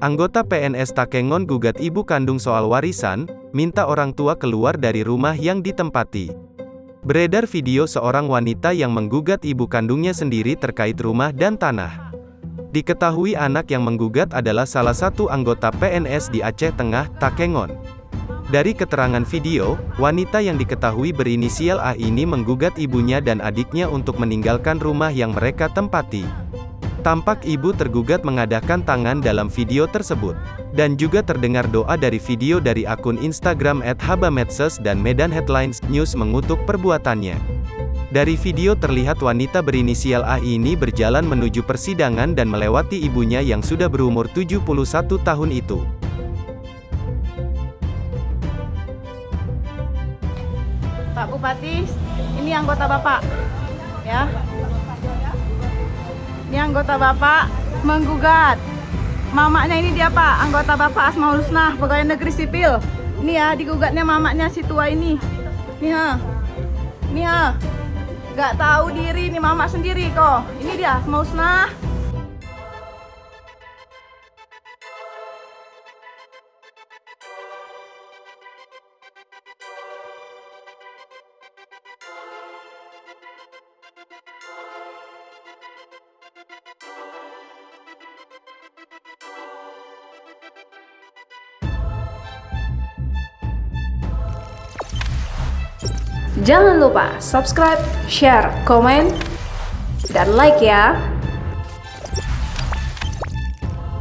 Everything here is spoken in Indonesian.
Anggota PNS Takengon gugat ibu kandung soal warisan, minta orang tua keluar dari rumah yang ditempati. Beredar video seorang wanita yang menggugat ibu kandungnya sendiri terkait rumah dan tanah. Diketahui anak yang menggugat adalah salah satu anggota PNS di Aceh Tengah, Takengon. Dari keterangan video, wanita yang diketahui berinisial A ini menggugat ibunya dan adiknya untuk meninggalkan rumah yang mereka tempati. Tampak ibu tergugat mengadahkan tangan dalam video tersebut. Dan juga terdengar doa dari video dari akun Instagram @habamedsos dan Medan Headlines News mengutuk perbuatannya. Dari video terlihat wanita berinisial A ini berjalan menuju persidangan dan melewati ibunya yang sudah berumur 71 tahun itu. Pak Bupati, ini anggota Bapak, ya. Ini anggota Bapak menggugat. Mamaknya ini dia Pak, anggota Bapak Asmaul Husna, pegawai negeri sipil. Ini ya, digugatnya mamaknya si tua ini. Nih ha. Gak tahu diri, ini mamak sendiri kok. Ini dia Asmaul Husna. Jangan lupa subscribe, share, komen, dan like ya.